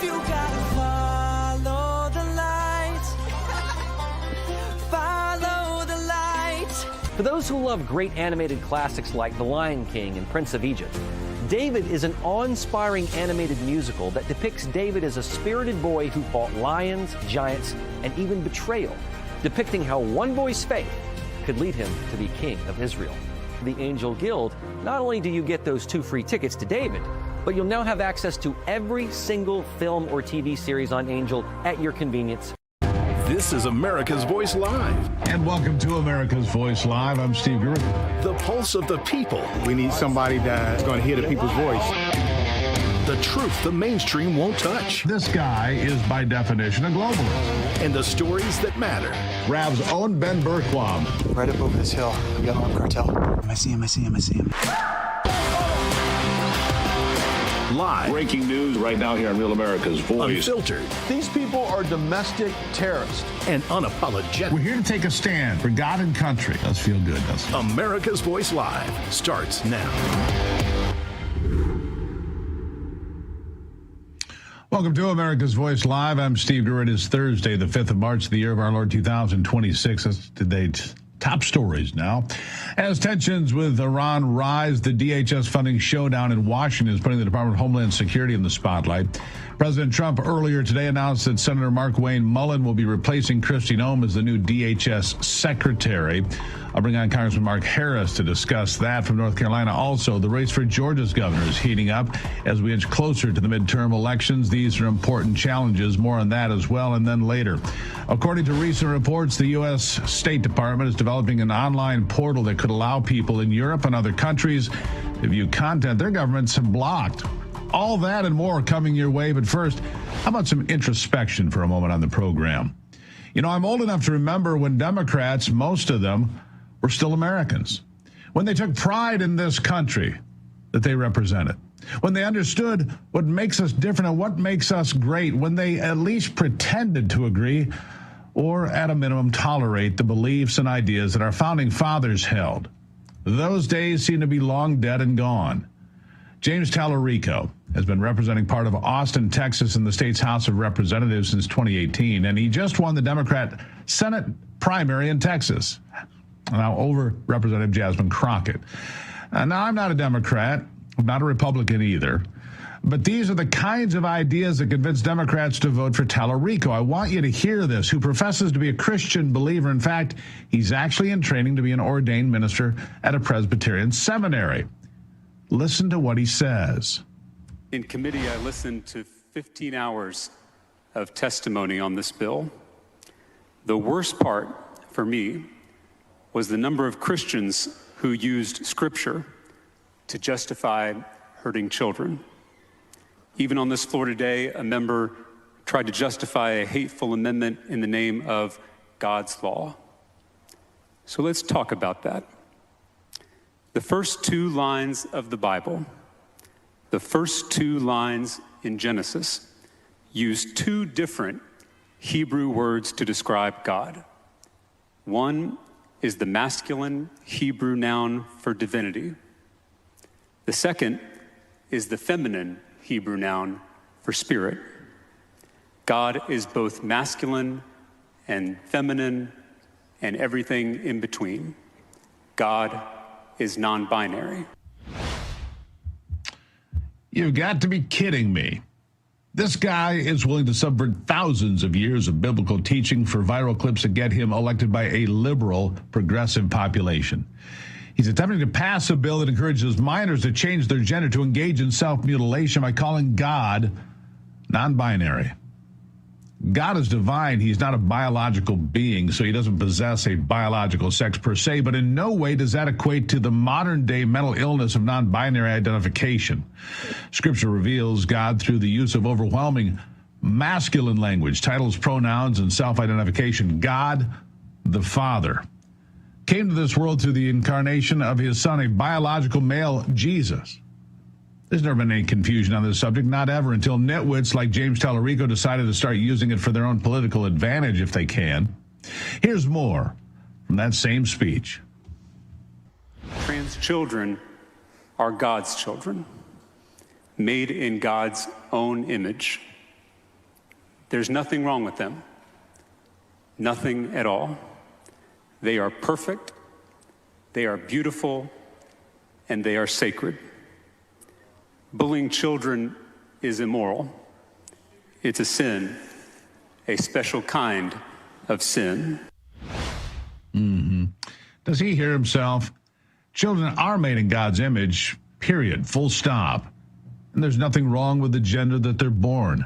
You gotta follow the light. Follow the light. For those who love great animated classics like The Lion King and Prince of Egypt, David is an awe-inspiring animated musical that depicts David as a spirited boy who fought lions, giants, and even betrayal, depicting how one boy's faith could lead him to be king of Israel. The Angel Guild, not only do you get those 2 free tickets to David, but you'll now have access to every single film or TV series on Angel at your convenience. This is America's Voice Live. And welcome to America's Voice Live. I'm Steve Gruber. The pulse of the people. We need somebody that's going to hear the people's voice. The truth the mainstream won't touch. This guy is, by definition, a globalist. And the stories that matter. Rav's own Ben Berquam. Right up over this hill, we got armed cartel. I see him. Live. Breaking news right now here on Real America's Voice. Unfiltered. These people are domestic terrorists. And unapologetic. We're here to take a stand for God and country. Does feel good, doesn't it? America's Voice Live starts now. Welcome to America's Voice Live. I'm Steve Gruber. It is Thursday, the 5th of March, the year of our Lord 2026. That's today's top stories now. As tensions with Iran rise, the DHS funding showdown in Washington is putting the Department of Homeland Security in the spotlight. President Trump earlier today announced that Senator Mark Wayne Mullen will be replacing Kristi Noem as the new DHS secretary. I'll bring on Congressman Mark Harris to discuss that from North Carolina. Also, the race for Georgia's governor is heating up as we inch closer to the midterm elections. These are important challenges. More on that as well, and then later. According to recent reports, the U.S. State Department is developing an online portal that could allow people in Europe and other countries to view content their governments have blocked. All that and more coming your way. But first, how about some introspection for a moment on the program? You know, I'm old enough to remember when Democrats, most of them, were still Americans, when they took pride in this country that they represented, when they understood what makes us different and what makes us great, when they at least pretended to agree or at a minimum tolerate the beliefs and ideas that our founding fathers held. Those days seem to be long dead and gone. James Tallarico has been representing part of Austin, Texas in the state's House of Representatives since 2018, and he just won the Democrat Senate primary in Texas. Now over Representative Jasmine Crockett. Now, I'm not a Democrat, I'm not a Republican either, but these are the kinds of ideas that convince Democrats to vote for Tallarico. I want you to hear this, who professes to be a Christian believer. In fact, he's actually in training to be an ordained minister at a Presbyterian seminary. Listen to what he says. In committee, I listened to 15 hours of testimony on this bill. The worst part for me was the number of Christians who used Scripture to justify hurting children. Even on this floor today, a member tried to justify a hateful amendment in the name of God's law. So let's talk about that. The first 2 lines of the Bible, the first 2 lines in Genesis, use 2 different Hebrew words to describe God. One is the masculine Hebrew noun for divinity. The second is the feminine Hebrew noun for spirit. God is both masculine and feminine and everything in between. God is non-binary. You've got to be kidding me. This guy is willing to subvert thousands of years of biblical teaching for viral clips that get him elected by a liberal, progressive population. He's attempting to pass a bill that encourages minors to change their gender to engage in self-mutilation by calling God non-binary. God is divine. He's not a biological being, so he doesn't possess a biological sex per se, but in no way does that equate to the modern-day mental illness of non-binary identification. Scripture reveals God through the use of overwhelming masculine language, titles, pronouns, and self-identification. God, the Father, came to this world through the incarnation of his Son, a biological male, Jesus. There's never been any confusion on this subject, not ever, until nitwits like James Tallarico decided to start using it for their own political advantage if they can. Here's more from that same speech. Trans children are God's children, made in God's own image. There's nothing wrong with them. Nothing at all. They are perfect, they are beautiful, and they are sacred. Bullying children is immoral. It's a sin, a special kind of sin. Does he hear himself? Children are made in God's image, period, full stop. And there's nothing wrong with the gender that they're born.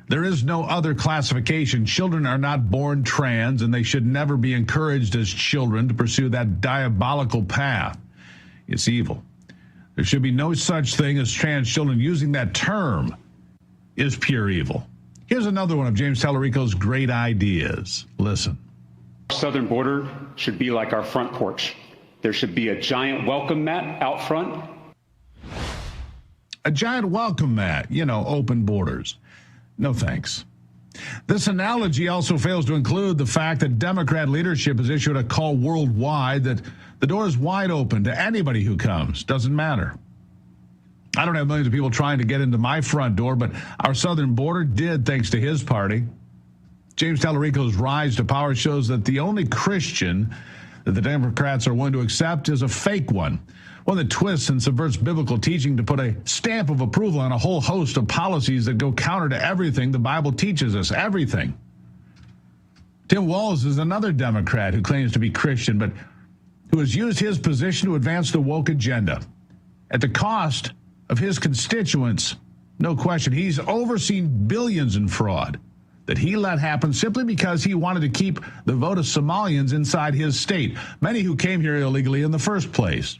There is no other classification. Children are not born trans, and they should never be encouraged as children to pursue that diabolical path. It's evil. There should be no such thing as trans children. Using that term is pure evil. Here's another one of James Tallarico's great ideas. Listen. Our southern border should be like our front porch. There should be a giant welcome mat out front. A giant welcome mat, open borders. No thanks. This analogy also fails to include the fact that Democrat leadership has issued a call worldwide that the door is wide open to anybody who comes. Doesn't matter. I don't have millions of people trying to get into my front door, but our southern border did thanks to his party. James Tallarico's rise to power shows that the only Christian that the Democrats are willing to accept is a fake one that twists and subverts biblical teaching to put a stamp of approval on a whole host of policies that go counter to everything the Bible teaches us, everything. Tim Walz is another Democrat who claims to be Christian, but who has used his position to advance the woke agenda at the cost of his constituents. No question. He's overseen billions in fraud that he let happen simply because he wanted to keep the vote of Somalians inside his state, many who came here illegally in the first place.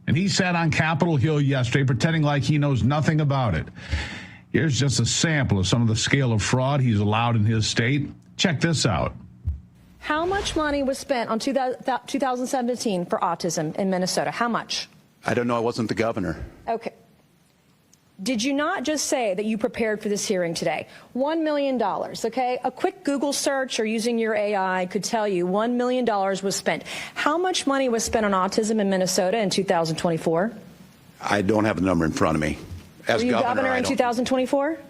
And he sat on Capitol Hill yesterday pretending like he knows nothing about it. Here's just a sample of some of the scale of fraud he's allowed in his state. Check this out. How much money was spent on 2017 for autism in Minnesota? How much? I don't know. I wasn't the governor. Okay. Did you not just say that you prepared for this hearing today? $1 million, okay? A quick Google search or using your AI could tell you $1 million was spent. How much money was spent on autism in Minnesota in 2024? I don't have the number in front of me. As Were you governor in 2024?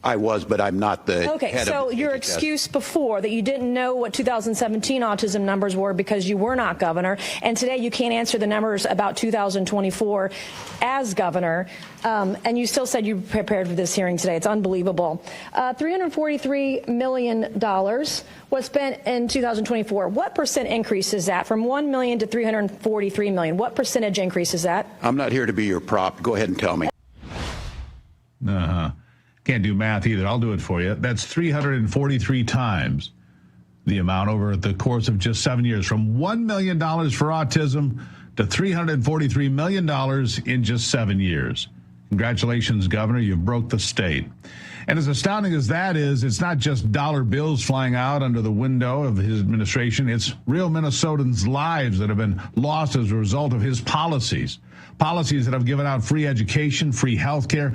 I was, but I'm not the Okay, head so of your excuse before that you didn't know what 2017 autism numbers were because you were not governor, and today you can't answer the numbers about 2024 as governor, and you still said you prepared for this hearing today. It's unbelievable. $343 million was spent in 2024. What percent increase is that from $1 million to $343 million? What percentage increase is that? I'm not here to be your prop. Go ahead and tell me. Can't do math either. I'll do it for you. That's 343 times the amount over the course of just 7 years, from $1 million for autism to $343 million in just 7 years. Congratulations, Governor. You broke the state. And as astounding as that is, it's not just dollar bills flying out under the window of his administration. It's real Minnesotans' lives that have been lost as a result of his policies. Policies that have given out free education, free health care,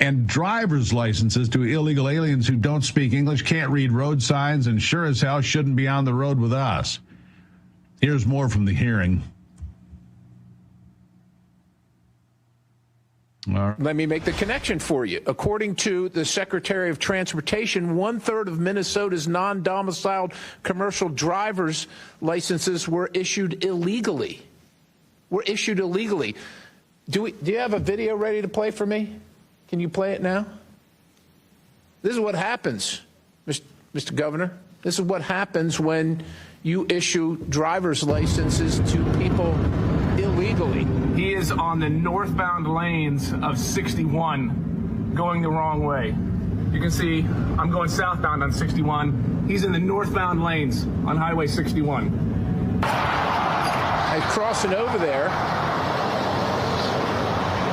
and driver's licenses to illegal aliens who don't speak English, can't read road signs, and sure as hell shouldn't be on the road with us. Here's more from the hearing. Let me make the connection for you. According to the Secretary of Transportation, 1/3 of Minnesota's non-domiciled commercial driver's licenses were issued illegally. Do you have a video ready to play for me? Can you play it now? This is what happens, Mr. Governor. This is what happens when you issue driver's licenses to people illegally. He is on the northbound lanes of 61, going the wrong way. You can see I'm going southbound on 61. He's in the northbound lanes on Highway 61. I'm crossing over there.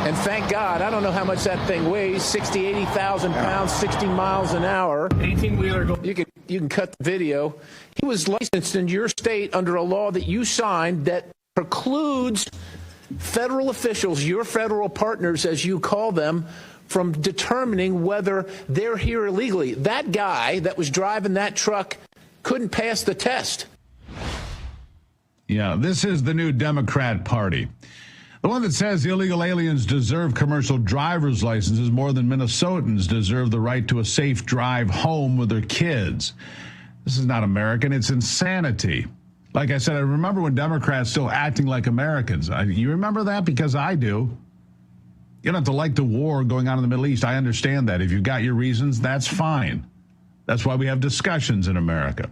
And thank God, I don't know how much that thing weighs, 60, 80,000 pounds, 60 miles an hour. 18-wheeler. You can cut the video. He was licensed in your state under a law that you signed that precludes federal officials, your federal partners, as you call them, from determining whether they're here illegally. That guy that was driving that truck couldn't pass the test. Yeah, this is the new Democrat Party. The one that says illegal aliens deserve commercial driver's licenses more than Minnesotans deserve the right to a safe drive home with their kids. This is not American. It's insanity. Like I said, I remember when Democrats still acting like Americans. You remember that? Because I do. You don't have to like the war going on in the Middle East. I understand that. If you've got your reasons, that's fine. That's why we have discussions in America.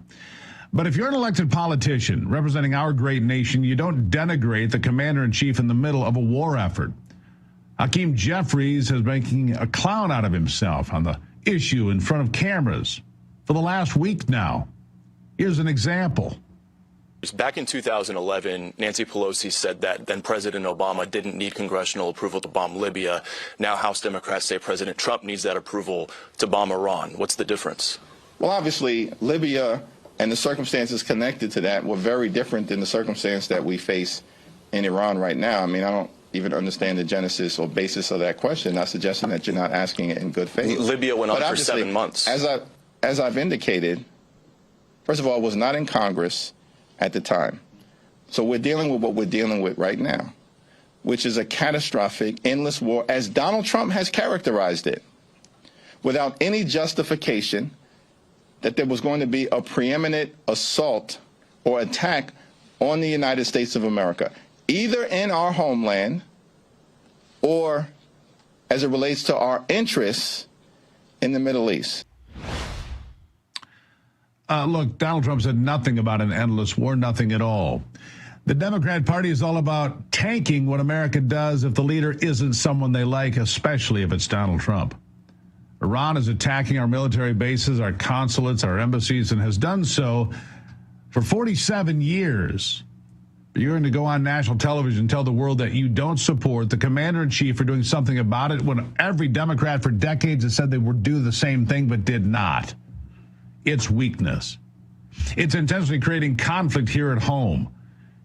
But if you're an elected politician representing our great nation, you don't denigrate the commander-in-chief in the middle of a war effort. Hakeem Jeffries is making a clown out of himself on the issue in front of cameras for the last week now. Here's an example. Back in 2011, Nancy Pelosi said that then President Obama didn't need congressional approval to bomb Libya. Now House Democrats say President Trump needs that approval to bomb Iran. What's the difference? Well, obviously, Libya and the circumstances connected to that were very different than the circumstance that we face in Iran right now. I mean, I don't even understand the genesis or basis of that question, not suggesting that you're not asking it in good faith. Libya went on for 7 months. As I've indicated, first of all, I was not in Congress at the time. So we're dealing with what we're dealing with right now, which is a catastrophic, endless war, as Donald Trump has characterized it, without any justification that there was going to be a preeminent assault or attack on the United States of America, either in our homeland or as it relates to our interests in the Middle East. Look, Donald Trump said nothing about an endless war, nothing at all. The Democrat Party is all about tanking what America does if the leader isn't someone they like, especially if it's Donald Trump. Iran is attacking our military bases, our consulates, our embassies, and has done so for 47 years. You're going to go on national television and tell the world that you don't support the commander-in-chief for doing something about it when every Democrat for decades has said they would do the same thing but did not. It's weakness. It's intentionally creating conflict here at home.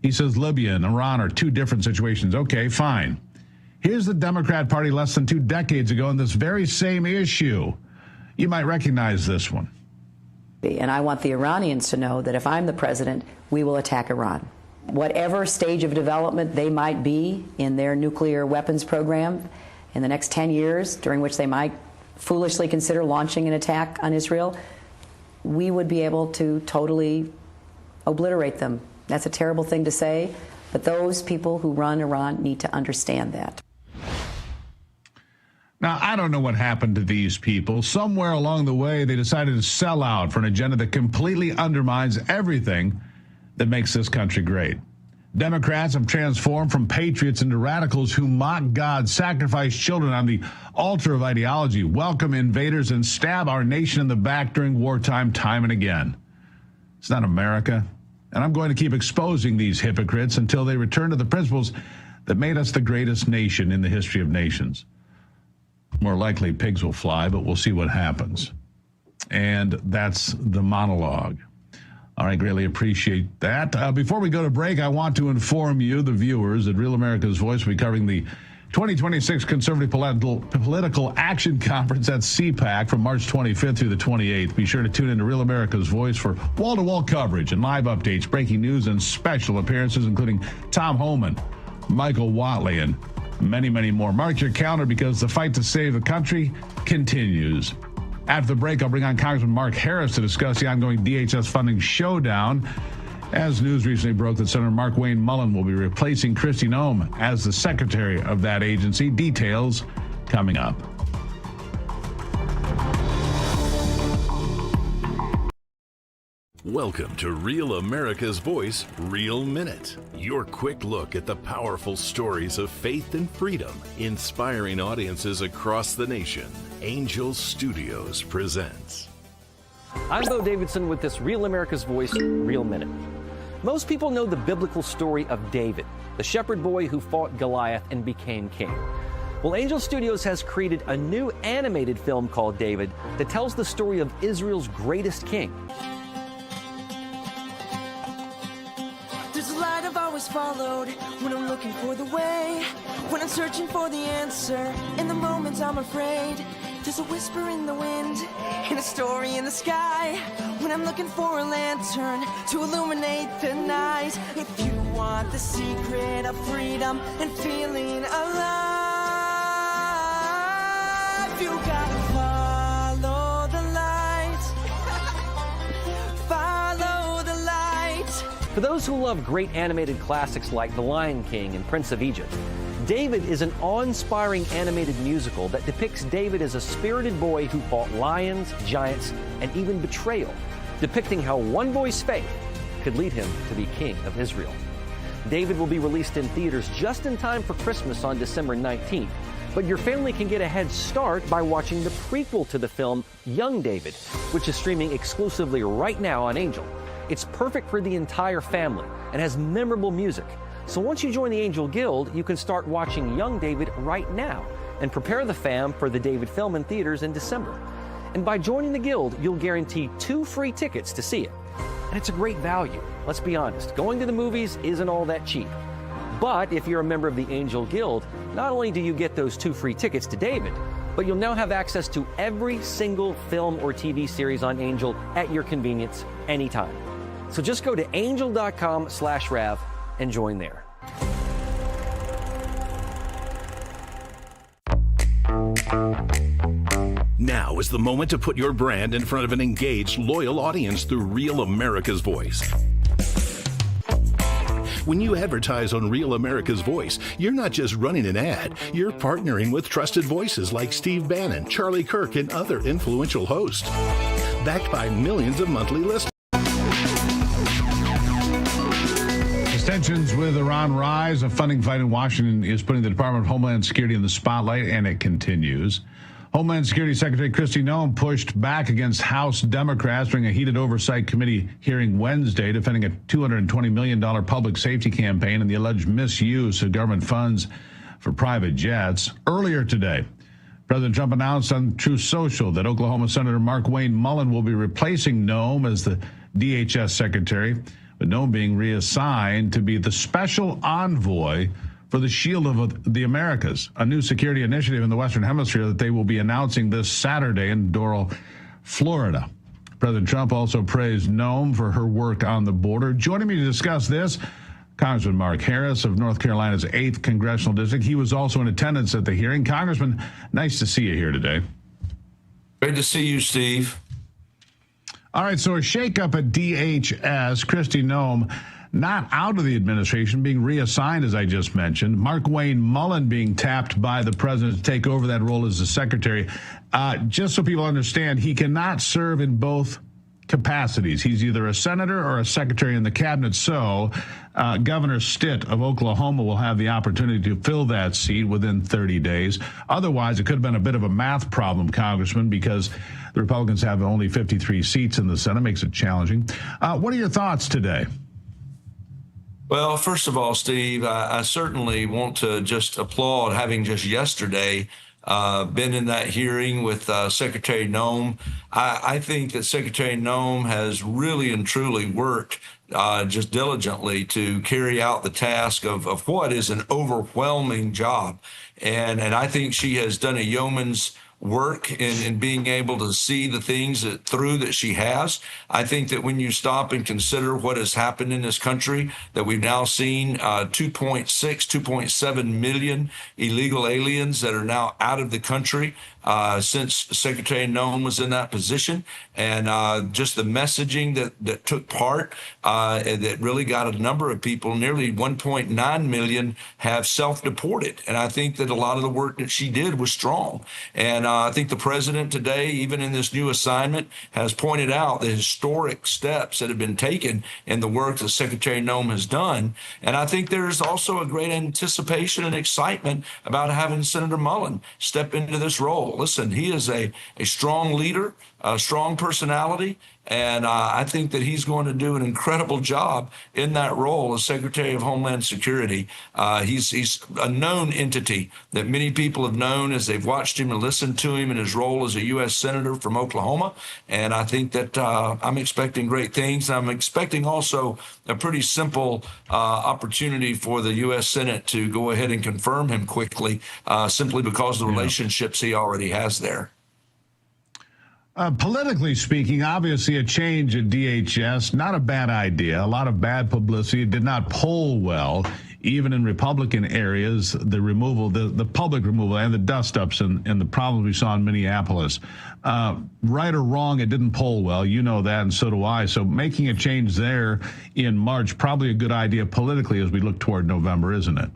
He says Libya and Iran are two different situations. Okay, fine. Here's the Democrat Party less than 2 decades ago on this very same issue. You might recognize this one. And I want the Iranians to know that if I'm the president, we will attack Iran. Whatever stage of development they might be in their nuclear weapons program in the next 10 years, during which they might foolishly consider launching an attack on Israel, we would be able to totally obliterate them. That's a terrible thing to say, but those people who run Iran need to understand that. Now, I don't know what happened to these people. Somewhere along the way, they decided to sell out for an agenda that completely undermines everything that makes this country great. Democrats have transformed from patriots into radicals who mock God, sacrifice children on the altar of ideology, welcome invaders, and stab our nation in the back during wartime time and again. It's not America. And I'm going to keep exposing these hypocrites until they return to the principles that made us the greatest nation in the history of nations. More likely pigs will fly, but we'll see what happens. And that's the monologue. All right, greatly appreciate that. Before we go to break, I want to inform you, the viewers, that Real America's Voice will be covering the 2026 Conservative Political Action Conference at CPAC from March 25th through the 28th. Be sure to tune into Real America's Voice for wall-to-wall coverage and live updates, breaking news, and special appearances, including Tom Homan, Michael Watley, and many, many more. Mark your calendar because the fight to save the country continues. After the break, I'll bring on Congressman Mark Harris to discuss the ongoing DHS funding showdown, as news recently broke that Senator Mark Wayne Mullen will be replacing Kristi Noem as the secretary of that agency. Details coming up. Welcome to Real America's Voice, Real Minute. Your quick look at the powerful stories of faith and freedom, inspiring audiences across the nation. Angel Studios presents. I'm Bo Davidson with this Real America's Voice, Real Minute. Most people know the biblical story of David, the shepherd boy who fought Goliath and became king. Well, Angel Studios has created a new animated film called David that tells the story of Israel's greatest king. There's a light I've always followed when I'm looking for the way, when I'm searching for the answer. In the moments I'm afraid, there's a whisper in the wind and a story in the sky. When I'm looking for a lantern to illuminate the night. If you want the secret of freedom and feeling alive. You gotta follow the light. Follow the light. For those who love great animated classics like The Lion King and Prince of Egypt, David is an awe-inspiring animated musical that depicts David as a spirited boy who fought lions, giants, and even betrayal, depicting how one boy's faith could lead him to be king of Israel. David will be released in theaters just in time for Christmas on December 19th, but your family can get a head start by watching the prequel to the film, Young David, which is streaming exclusively right now on Angel. It's perfect for the entire family and has memorable music. So once you join the Angel Guild, you can start watching Young David right now and prepare the fam for the David film in theaters in December. And by joining the Guild, you'll guarantee 2 free tickets to see it. And it's a great value. Let's be honest, going to the movies isn't all that cheap. But if you're a member of the Angel Guild, not only do you get those 2 free tickets to David, but you'll now have access to every single film or TV series on Angel at your convenience anytime. So just go to angel.com/Rav and join there. Now is the moment to put your brand in front of an engaged, loyal audience through Real America's Voice. When you advertise on Real America's Voice, you're not just running an ad, you're partnering with trusted voices like Steve Bannon, Charlie Kirk, and other influential hosts. Backed by millions of monthly listeners. Tensions with Iran rise. A funding fight in Washington is putting the Department of Homeland Security in the spotlight, and it continues. Homeland Security Secretary Kristi Noem pushed back against House Democrats during a heated oversight committee hearing Wednesday, defending a $220 million public safety campaign and the alleged misuse of government funds for private jets. Earlier today, President Trump announced on Truth Social that Oklahoma Senator Mark Wayne Mullen will be replacing Noem as the DHS secretary, but Noem being reassigned to be the special envoy for the Shield of the Americas, a new security initiative in the Western Hemisphere that they will be announcing this Saturday in Doral, Florida. President Trump also praised Noem for her work on the border. Joining me to discuss this, Congressman Mark Harris of North Carolina's 8th Congressional District. He was also in attendance at the hearing. Congressman, nice to see you here today. Great to see you, Steve. All right, so a shakeup at DHS, Kristi Noem not out of the administration, being reassigned, as I just mentioned. Mark Wayne Mullen being tapped by the president to take over that role as the secretary. Just so people understand, he cannot serve in both capacities. He's either a senator or a secretary in the cabinet. So Governor Stitt of Oklahoma will have the opportunity to fill that seat within 30 days. Otherwise, it could have been a bit of a math problem, Congressman, because the Republicans have only 53 seats in the Senate. Makes it challenging. What are your thoughts today? Well, first of all, Steve, I certainly want to just applaud having just yesterday been in that hearing with Secretary Noem. I think that Secretary Noem has really and truly worked just diligently to carry out the task of what is an overwhelming job. And I think she has done a yeoman's work in being able to see the things that she has. I think that when you stop and consider what has happened in this country, that we've now seen 2.7 million illegal aliens that are now out of the country since Secretary Noem was in that position, and just the messaging that took part that really got a number of people, nearly 1.9 million, have self-deported. And I think that a lot of the work that she did was strong. And I think the president today, even in this new assignment, has pointed out the historic steps that have been taken in the work that Secretary Noem has done. And I think there's also a great anticipation and excitement about having Senator Mullen step into this role. Listen, he is a strong leader, a strong personality, and I think that he's going to do an incredible job in that role as Secretary of Homeland Security. He's a known entity that many people have known as they've watched him and listened to him in his role as a U.S. Senator from Oklahoma. And I think that I'm expecting great things. I'm expecting also a pretty simple opportunity for the U.S. Senate to go ahead and confirm him quickly, simply because of the relationships he already has there. Politically speaking, obviously a change at DHS, not a bad idea. A lot of bad publicity. It did not poll well, even in Republican areas. The removal, the public removal and the dust-ups and the problems we saw in Minneapolis. Right or wrong, it didn't poll well. You know that, and so do I. So making a change there in March, probably a good idea politically as we look toward November, isn't it?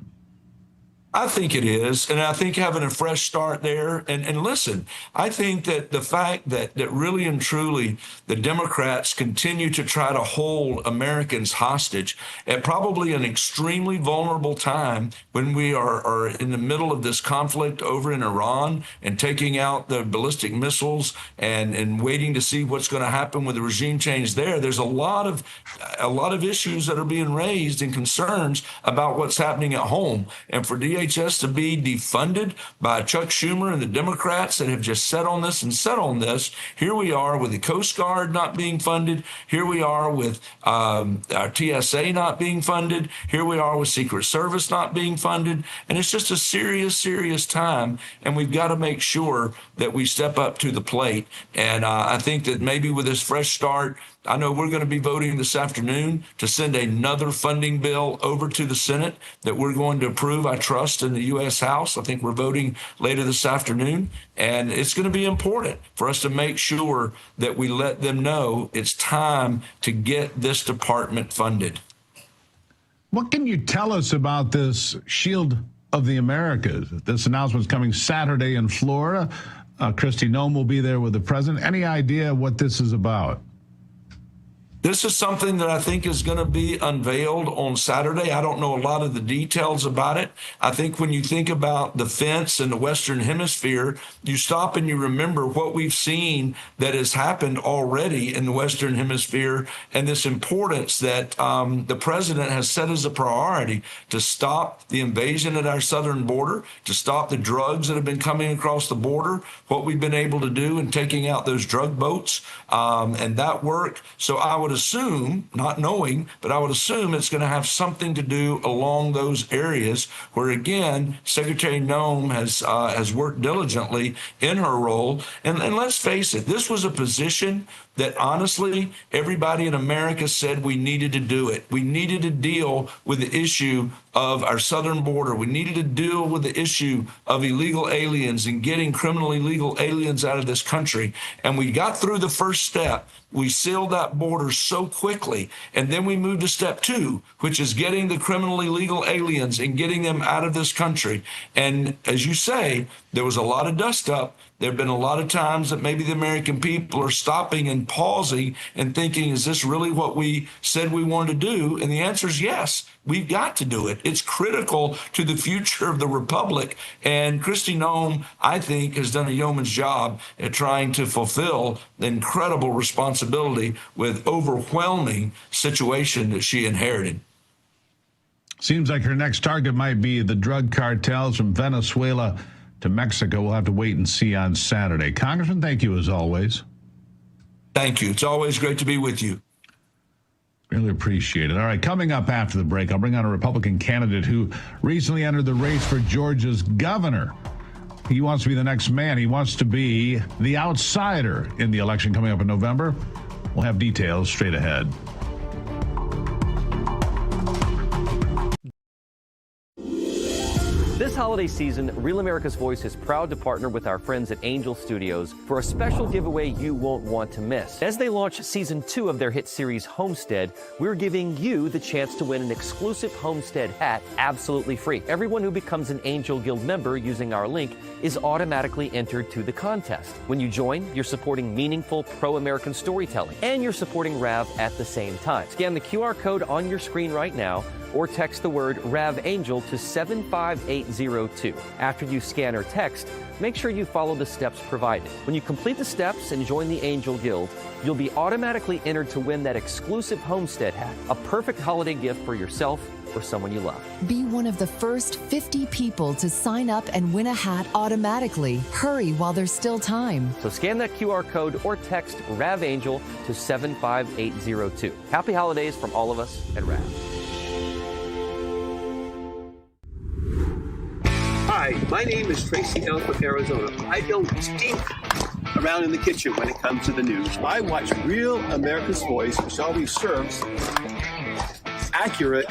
I think it is, and I think having a fresh start there, and listen, I think that the fact that really and truly the Democrats continue to try to hold Americans hostage at probably an extremely vulnerable time when we are in the middle of this conflict over in Iran and taking out the ballistic missiles and waiting to see what's going to happen with the regime change there. There's a lot of issues that are being raised and concerns about what's happening at home, and for DHS to be defunded by Chuck Schumer and the Democrats that have just set on this and set on this. Here we are with the Coast Guard not being funded. Here we are with our TSA not being funded. Here we are with Secret Service not being funded. And it's just a serious, serious time. And we've got to make sure that we step up to the plate. And I think that maybe with this fresh start, I know we're going to be voting this afternoon to send another funding bill over to the Senate that we're going to approve, I trust, in the U.S. House. I think we're voting later this afternoon. And it's going to be important for us to make sure that we let them know it's time to get this department funded. What can you tell us about this Shield of the Americas? This announcement's coming Saturday in Florida. Kristi Noem will be there with the president. Any idea what this is about? This is something that I think is going to be unveiled on Saturday. I don't know a lot of the details about it. I think when you think about defense in the Western Hemisphere, you stop and you remember what we've seen that has happened already in the Western Hemisphere and this importance that the president has set as a priority to stop the invasion at our southern border, to stop the drugs that have been coming across the border, what we've been able to do in taking out those drug boats and that work. So I would assume, not knowing, but I would assume it's going to have something to do along those areas where, again, Secretary Noem has worked diligently in her role. And let's face it, this was a position that honestly everybody in America said we needed to do it. We needed to deal with the issue of our southern border. We needed to deal with the issue of illegal aliens and getting criminal illegal aliens out of this country. And we got through the first step. We sealed that border so quickly. And then we moved to step two, which is getting the criminal illegal aliens and getting them out of this country. And as you say, there was a lot of dust up. There have been a lot of times that maybe the American people are stopping and pausing and thinking, is this really what we said we wanted to do? And the answer is yes, we've got to do it. It's critical to the future of the republic. And Kristi Noem, I think, has done a yeoman's job at trying to fulfill the incredible responsibility with overwhelming situation that she inherited. Seems like her next target might be the drug cartels from Venezuela to Mexico. We'll have to wait and see on Saturday. Congressman, thank you as always. Thank you. It's always great to be with you. Really appreciate it. All right, coming up after the break, I'll bring on a Republican candidate who recently entered the race for Georgia's governor. He wants to be the next man. He wants to be the outsider in the election coming up in November. We'll have details straight ahead. This holiday season, Real America's Voice is proud to partner with our friends at Angel Studios for a special giveaway you won't want to miss. As they launch season 2 of their hit series Homestead, we're giving you the chance to win an exclusive Homestead hat absolutely free. Everyone who becomes an Angel Guild member using our link is automatically entered to the contest. When you join, you're supporting meaningful pro-American storytelling, and you're supporting RAV at the same time. Scan the QR code on your screen right now, or text the word RAV Angel to 75802. After you scan or text, make sure you follow the steps provided. When you complete the steps and join the Angel Guild, you'll be automatically entered to win that exclusive Homestead hat, a perfect holiday gift for yourself or someone you love. Be one of the first 50 people to sign up and win a hat automatically. Hurry while there's still time. So scan that QR code or text RAV Angel to 75802. Happy holidays from all of us at RAV. Hi, my name is Tracy Elf with Arizona. I know deep around in the kitchen when it comes to the news. I watch Real America's Voice, which always serves accurate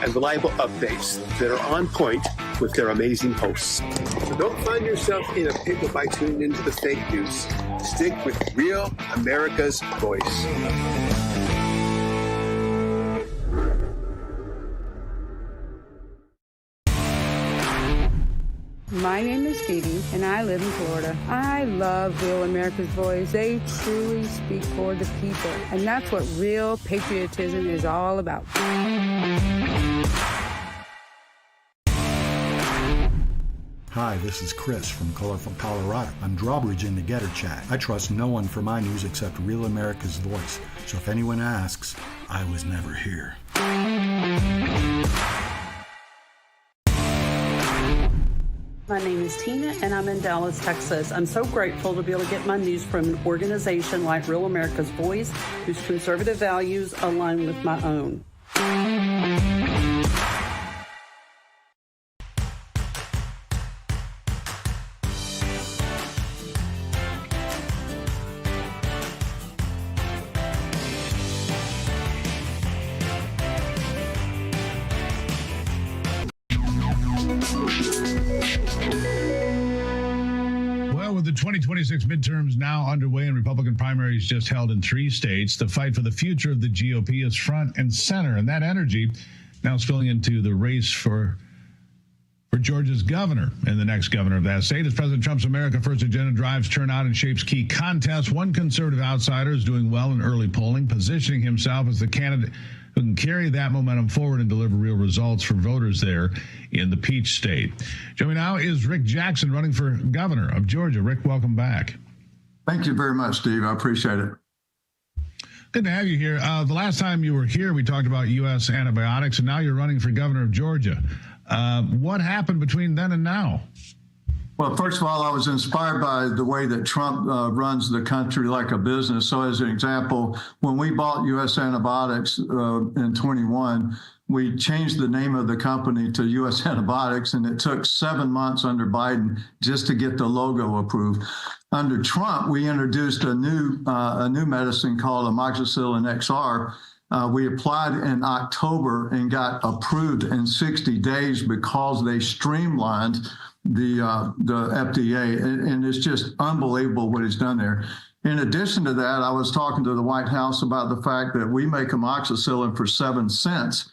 and reliable updates that are on point with their amazing hosts. So don't find yourself in a pickle by tuning into the fake news. Stick with Real America's Voice. My name is Phoebe, and I live in Florida. I love Real America's Voice. They truly speak for the people, and that's what real patriotism is all about. Hi, this is Chris from Colorful Colorado. I'm drawbridge in the Getter Chat. I trust no one for my news except Real America's Voice. So if anyone asks, I was never here. My name is Tina, and I'm in Dallas, Texas. I'm so grateful to be able to get my news from an organization like Real America's Voice, whose conservative values align with my own. With the 2026 midterms now underway and Republican primaries just held in 3 states, the fight for the future of the GOP is front and center. And that energy now spilling into the race for Georgia's governor and the next governor of that state. As President Trump's America First agenda drives turnout and shapes key contests, one conservative outsider is doing well in early polling, positioning himself as the candidate who can carry that momentum forward and deliver real results for voters there in the Peach State. Joining me now is Rick Jackson, running for governor of Georgia. Rick, welcome back. Thank you very much, Steve. I appreciate it. Good to have you here. The last time you were here, we talked about U.S. antibiotics, and now you're running for governor of Georgia. What happened between then and now? Well, first of all, I was inspired by the way that Trump runs the country like a business. So as an example, when we bought U.S. Antibiotics in 21, we changed the name of the company to U.S. Antibiotics, and it took 7 months under Biden just to get the logo approved. Under Trump, we introduced a new medicine called amoxicillin XR. We applied in October and got approved in 60 days because they streamlined the FDA, and it's just unbelievable what he's done there. In addition to that, I was talking to the White House about the fact that we make amoxicillin for 7 cents,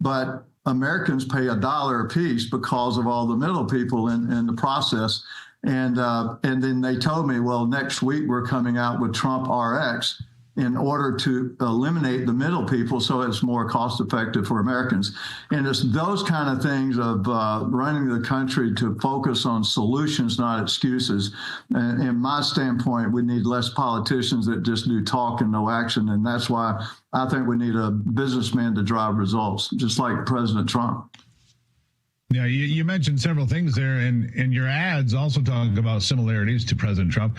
but Americans pay $1 a piece because of all the middle people in the process. And then they told me, well, next week we're coming out with Trump RX in order to eliminate the middle people so it's more cost effective for Americans. And it's those kind of things of running the country to focus on solutions, not excuses. And in my standpoint, we need less politicians that just do talk and no action. And that's why I think we need a businessman to drive results, just like President Trump. Yeah, you mentioned several things there, and your ads also talk about similarities to President Trump.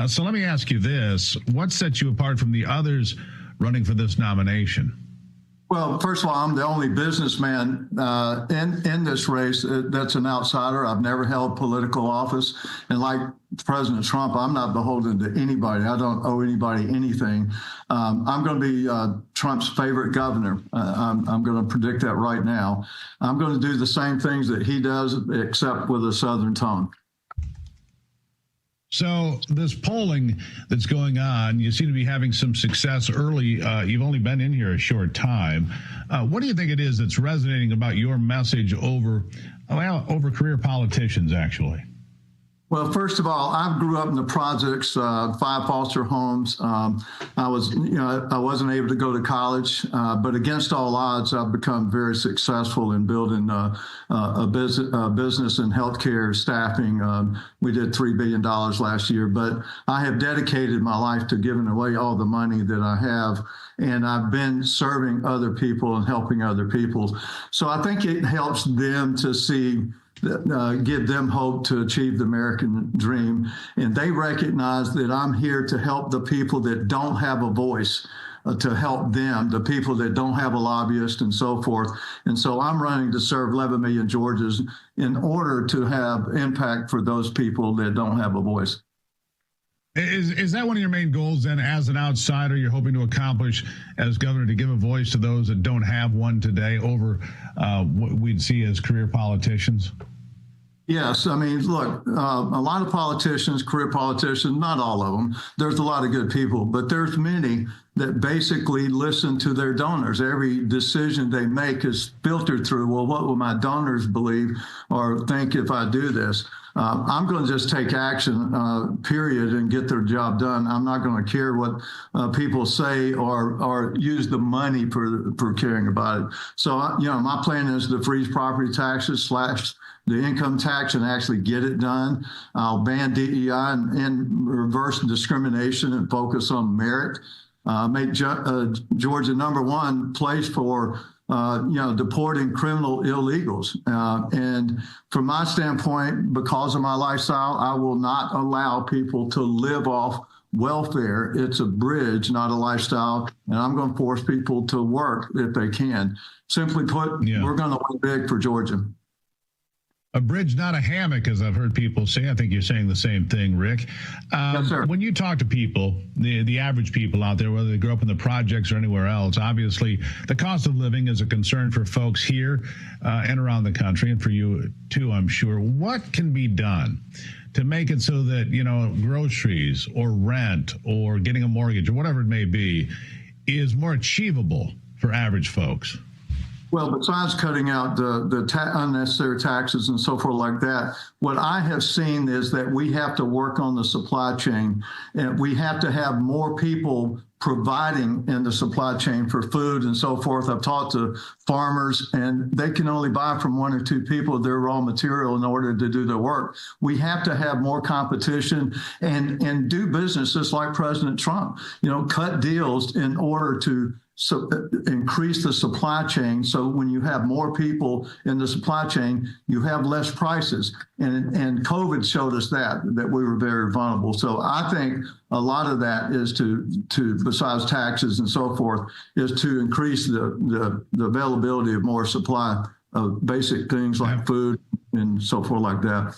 So let me ask you this. What sets you apart from the others running for this nomination? Well, first of all, I'm the only businessman in this race that's an outsider. I've never held political office. And like President Trump, I'm not beholden to anybody. I don't owe anybody anything. I'm going to be Trump's favorite governor. I'm going to predict that right now. I'm going to do the same things that he does, except with a Southern tone. So this polling that's going on, you seem to be having some success early. You've only been in here a short time. What do you think it is that's resonating about your message over career politicians, actually? Well, first of all, I grew up in the projects, 5 foster homes. I wasn't able to go to college, but against all odds, I've become very successful in building a business in healthcare staffing. We did $3 billion last year, but I have dedicated my life to giving away all the money that I have, and I've been serving other people and helping other people. So I think it helps them to see, give them hope to achieve the American dream. And they recognize that I'm here to help the people that don't have a voice, to help them, the people that don't have a lobbyist and so forth. And so I'm running to serve 11 million Georgians in order to have impact for those people that don't have a voice. Is that one of your main goals then, as an outsider, you're hoping to accomplish as governor, to give a voice to those that don't have one today over what we'd see as career politicians? Yes. I mean, look, a lot of politicians, career politicians, not all of them, there's a lot of good people, but there's many that basically listen to their donors. Every decision they make is filtered through, well, what will my donors believe or think if I do this? I'm going to just take action, period, and get their job done. I'm not going to care what people say or use the money for caring about it. So, my plan is to freeze property taxes, slash the income tax, and actually get it done. I'll ban DEI and reverse discrimination and focus on merit. Make Georgia #1 place for deporting criminal illegals. And from my standpoint, because of my lifestyle, I will not allow people to live off welfare. It's a bridge, not a lifestyle. And I'm going to force people to work if they can. Simply put, we're going to win big for Georgia. A bridge, not a hammock, as I've heard people say. I think you're saying the same thing, Rick. Yes, sir. When you talk to people, the average people out there, whether they grew up in the projects or anywhere else, obviously the cost of living is a concern for folks here and around the country, and for you too, I'm sure. What can be done to make it so that, groceries or rent or getting a mortgage or whatever it may be is more achievable for average folks? Well, besides cutting out the unnecessary taxes and so forth like that, what I have seen is that we have to work on the supply chain, and we have to have more people providing in the supply chain for food and so forth. I've talked to farmers, and they can only buy from one or two people their raw material in order to do their work. We have to have more competition and do business just like President Trump, cut deals in order to increase the supply chain. So when you have more people in the supply chain, you have less prices. And COVID showed us that we were very vulnerable. So I think a lot of that is to besides taxes and so forth, is to increase the availability of more supply of basic things like food and so forth like that.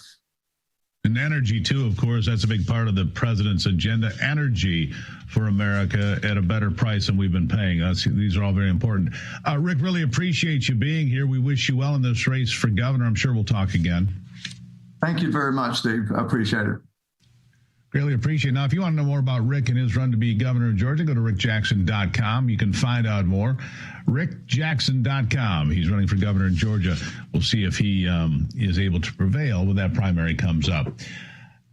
And energy, too, of course. That's a big part of the president's agenda. Energy for America at a better price than we've been paying. These are all very important. Rick, really appreciate you being here. We wish you well in this race for governor. I'm sure we'll talk again. Thank you very much, Steve. I appreciate it. Greatly appreciate it. Now, if you want to know more about Rick and his run to be governor of Georgia, go to rickjackson.com. You can find out more. rickjackson.com. He's running for governor in Georgia. We'll see if he is able to prevail when that primary comes up.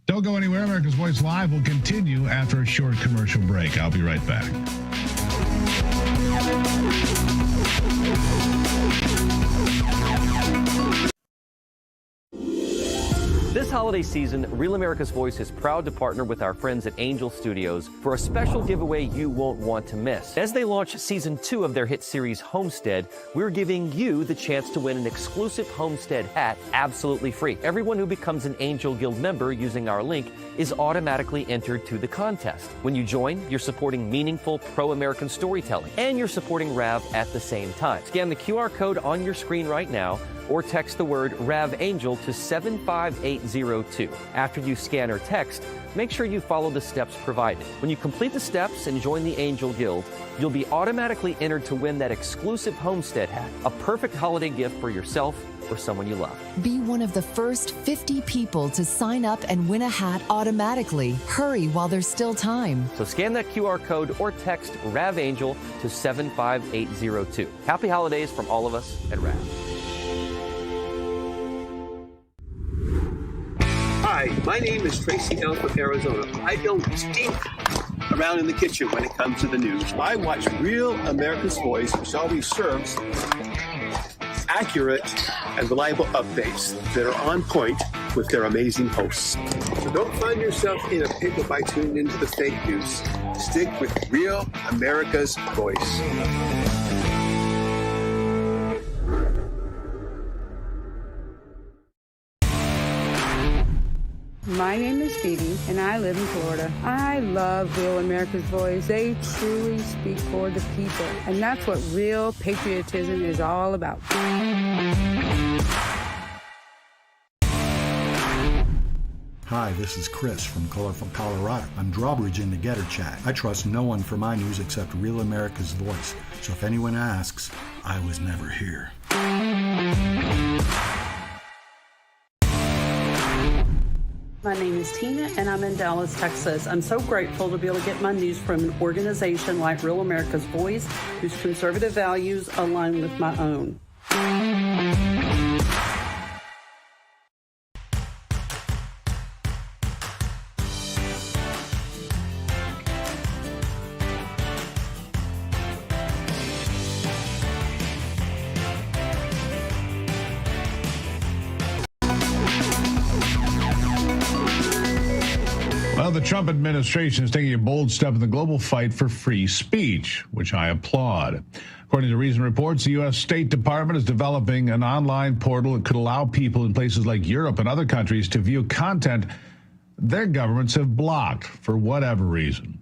Don't go anywhere. America's Voice Live will continue after a short commercial break. I'll be right back. This holiday season, Real America's Voice is proud to partner with our friends at Angel Studios for a special giveaway you won't want to miss. As they launch season 2 of their hit series Homestead, we're giving you the chance to win an exclusive Homestead hat absolutely free. Everyone who becomes an Angel Guild member using our link is automatically entered to the contest. When you join, you're supporting meaningful pro-American storytelling, and you're supporting RAV at the same time. Scan the QR code on your screen right now, or text the word RAVAngel to 75802. After you scan or text, make sure you follow the steps provided. When you complete the steps and join the Angel Guild, you'll be automatically entered to win that exclusive Homestead hat, a perfect holiday gift for yourself or someone you love. Be one of the first 50 people to sign up and win a hat automatically. Hurry while there's still time. So scan that QR code or text RAVAngel to 75802. Happy holidays from all of us at RAV. Hi, my name is Tracy L. from Arizona. I don't stink around in the kitchen when it comes to the news. I watch Real America's Voice, which always serves accurate and reliable updates that are on point with their amazing hosts. So don't find yourself in a pickle by tuning into the fake news. Stick with Real America's Voice. My name is Phoebe, and I live in Florida. I love Real America's Voice. They truly speak for the people, and that's what real patriotism is all about. Hi, this is Chris from Colorado. I'm drawbridge in the Getter chat. I trust no one for my news except Real America's Voice. So if anyone asks, I was never here. My name is Tina, and I'm in Dallas, Texas. I'm so grateful to be able to get my news from an organization like Real America's Voice, whose conservative values align with my own. Well, the Trump administration is taking a bold step in the global fight for free speech, which I applaud. According to recent reports, the U.S. State Department is developing an online portal that could allow people in places like Europe and other countries to view content their governments have blocked for whatever reason,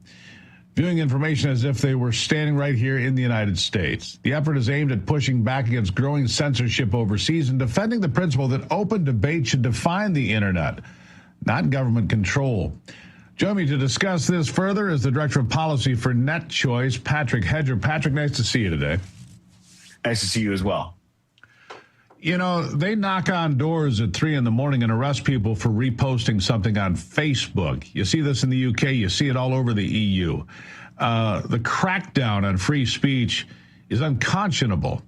viewing information as if they were standing right here in the United States. The effort is aimed at pushing back against growing censorship overseas and defending the principle that open debate should define the internet, not government control. Joining me to discuss this further is the Director of Policy for Net Choice, Patrick Hedger. Patrick, nice to see you today. Nice to see you as well. You know, they knock on doors at 3 a.m. and arrest people for reposting something on Facebook. You see this in the UK. You see it all over the EU. The crackdown on free speech is unconscionable.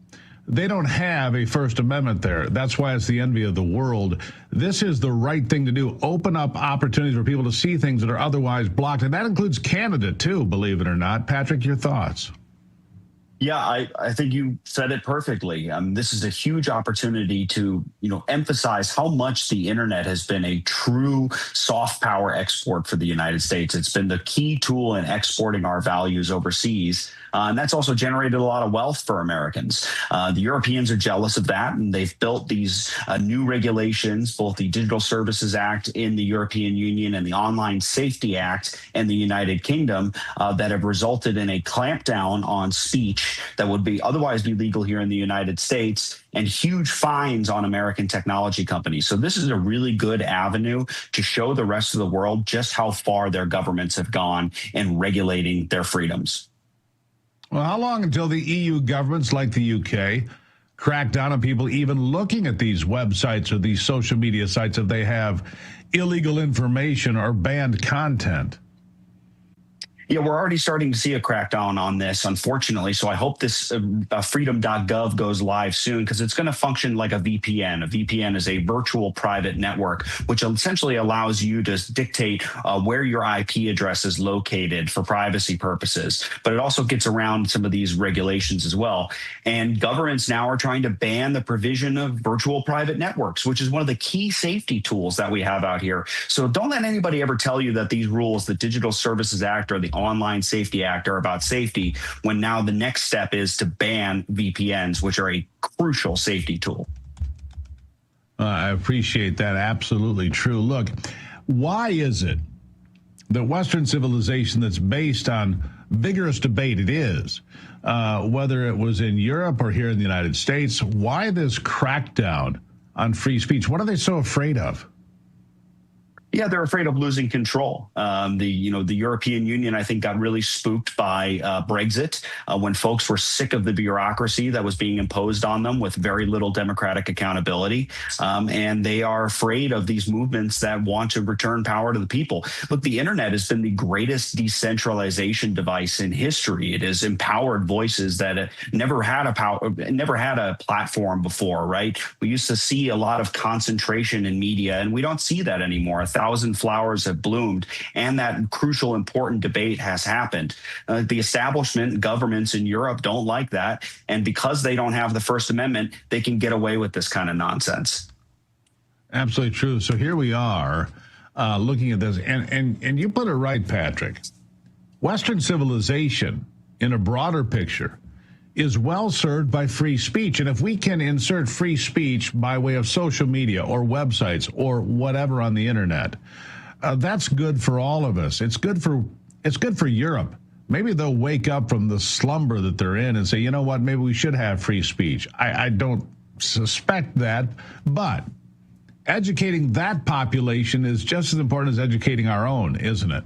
They don't have a First Amendment there. That's why it's the envy of the world. This is the right thing to do. Open up opportunities for people to see things that are otherwise blocked. And that includes Canada, too, believe it or not. Patrick, your thoughts? Yeah, I think you said it perfectly. This is a huge opportunity to, emphasize how much the internet has been a true soft power export for the United States. It's been the key tool in exporting our values overseas. And that's also generated a lot of wealth for Americans. The Europeans are jealous of that, and they've built these new regulations, both the Digital Services Act in the European Union and the Online Safety Act in the United Kingdom that have resulted in a clampdown on speech that would otherwise be legal here in the United States, and huge fines on American technology companies. So this is a really good avenue to show the rest of the world just how far their governments have gone in regulating their freedoms. Well, how long until the EU governments like the UK crack down on people even looking at these websites or these social media sites if they have illegal information or banned content? Yeah, we're already starting to see a crackdown on this, unfortunately. So I hope this freedom.gov goes live soon, because it's going to function like a VPN. A VPN is a virtual private network, which essentially allows you to dictate where your IP address is located for privacy purposes. But it also gets around some of these regulations as well. And governments now are trying to ban the provision of virtual private networks, which is one of the key safety tools that we have out here. So don't let anybody ever tell you that these rules, the Digital Services Act or the Online Safety Act, are about safety, when now the next step is to ban VPNs, which are a crucial safety tool. I appreciate that. Absolutely true. Look, why is it that Western civilization that's based on vigorous debate, it is, whether it was in Europe or here in the United States, why this crackdown on free speech? What are they so afraid of? Yeah, they're afraid of losing control. The European Union, I think, got really spooked by Brexit when folks were sick of the bureaucracy that was being imposed on them with very little democratic accountability. And they are afraid of these movements that want to return power to the people. Look, the internet has been the greatest decentralization device in history. It has empowered voices that never had a platform before, right? We used to see a lot of concentration in media, and we don't see that anymore. 1,000 flowers have bloomed, and that crucial, important debate has happened. The establishment, governments in Europe don't like that, and because they don't have the First Amendment, they can get away with this kind of nonsense. Absolutely true. So here we are looking at this, and you put it right, Patrick. Western civilization, in a broader picture, is well served by free speech. And if we can insert free speech by way of social media or websites or whatever on the internet, that's good for all of us. It's good for Europe. Maybe they'll wake up from the slumber that they're in and say, you know what, maybe we should have free speech. I don't suspect that, but educating that population is just as important as educating our own, isn't it?